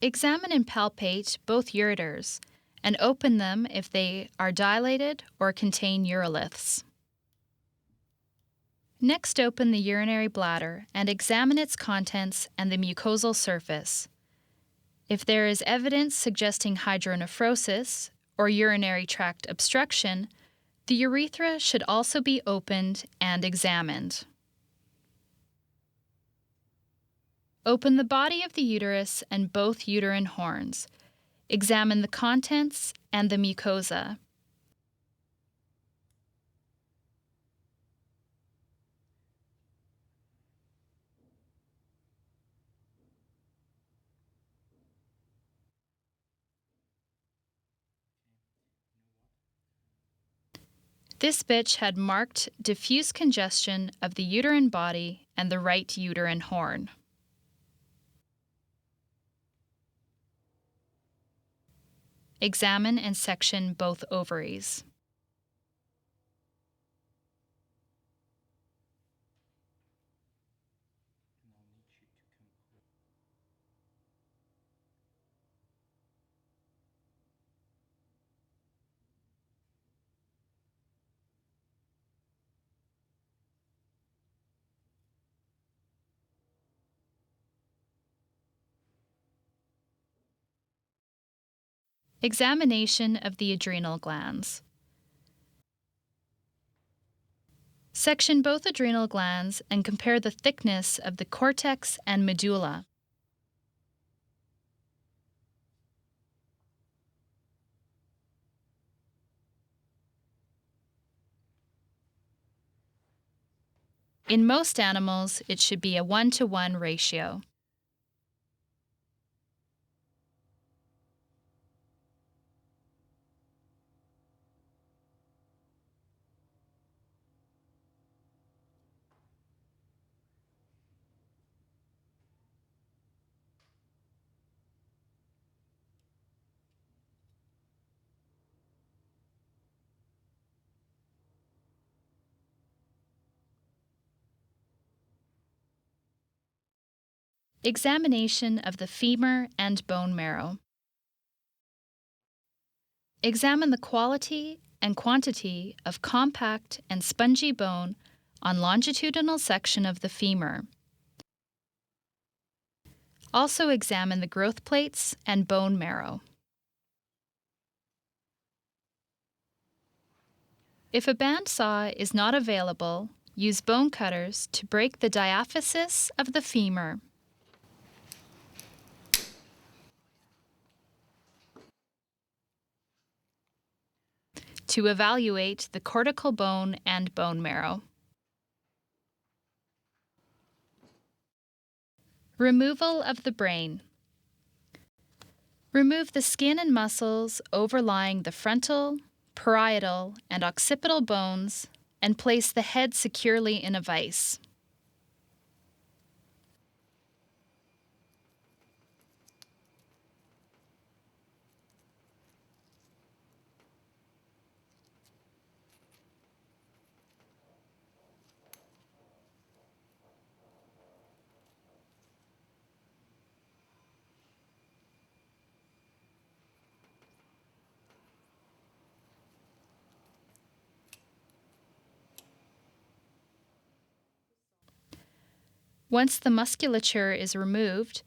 Examine and palpate both ureters and open them if they are dilated or contain uroliths. Next, open the urinary bladder and examine its contents and the mucosal surface. If there is evidence suggesting hydronephrosis or urinary tract obstruction, the urethra should also be opened and examined. Open the body of the uterus and both uterine horns. Examine the contents and the mucosa. This bitch had marked diffuse congestion of the uterine body and the right uterine horn. Examine and section both ovaries. Examination of the adrenal glands. Section both adrenal glands and compare the thickness of the cortex and medulla. In most animals, it should be a 1-to-1 ratio. Examination of the femur and bone marrow. Examine the quality and quantity of compact and spongy bone on longitudinal section of the femur. Also examine the growth plates and bone marrow. If a bandsaw is not available, use bone cutters to break the diaphysis of the femur. To evaluate the cortical bone and bone marrow. Removal of the brain. Remove the skin and muscles overlying the frontal, parietal, and occipital bones and place the head securely in a vise. Once the musculature is removed,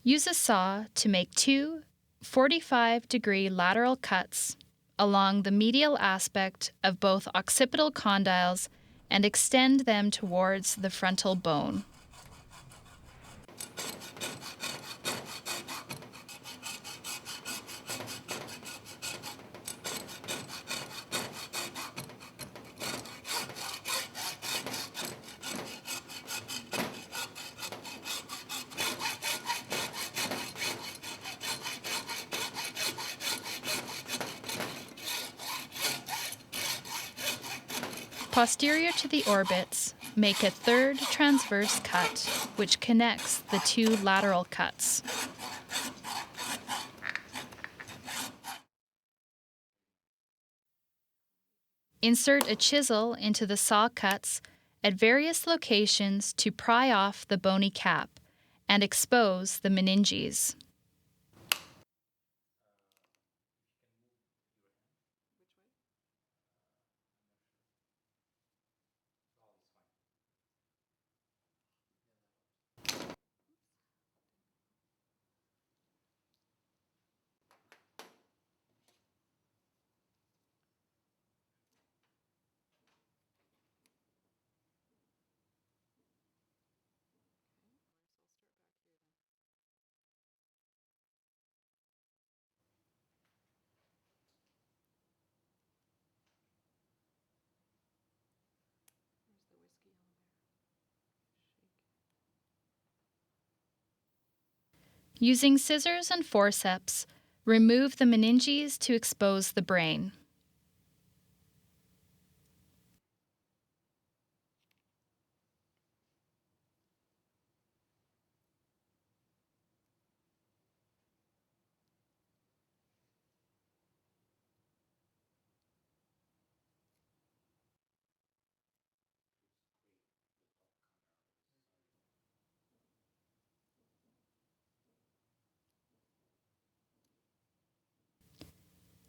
use a saw to make two 45-degree lateral cuts along the medial aspect of both occipital condyles and extend them towards the frontal bone. Posterior to the orbits, make a third transverse cut, which connects the two lateral cuts. Insert a chisel into the saw cuts at various locations to pry off the bony cap and expose the meninges. Using scissors and forceps, remove the meninges to expose the brain.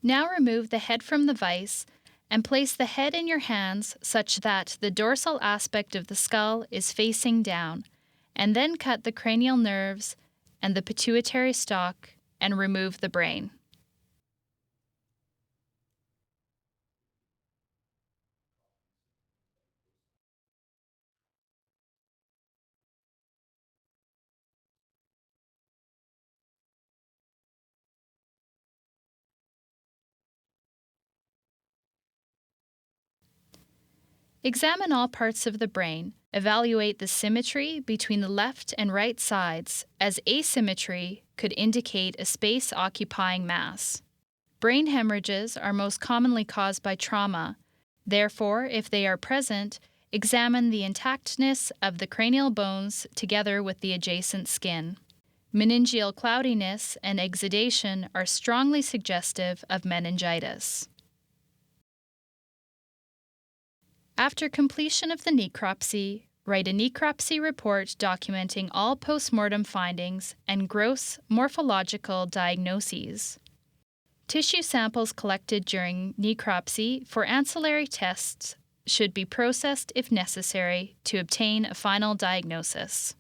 Now remove the head from the vise and place the head in your hands such that the dorsal aspect of the skull is facing down, and then cut the cranial nerves and the pituitary stalk and remove the brain. Examine all parts of the brain. Evaluate the symmetry between the left and right sides, as asymmetry could indicate a space-occupying mass. Brain hemorrhages are most commonly caused by trauma. Therefore, if they are present, examine the intactness of the cranial bones together with the adjacent skin. Meningeal cloudiness and exudation are strongly suggestive of meningitis. After completion of the necropsy, write a necropsy report documenting all post-mortem findings and gross morphological diagnoses. Tissue samples collected during necropsy for ancillary tests should be processed if necessary to obtain a final diagnosis.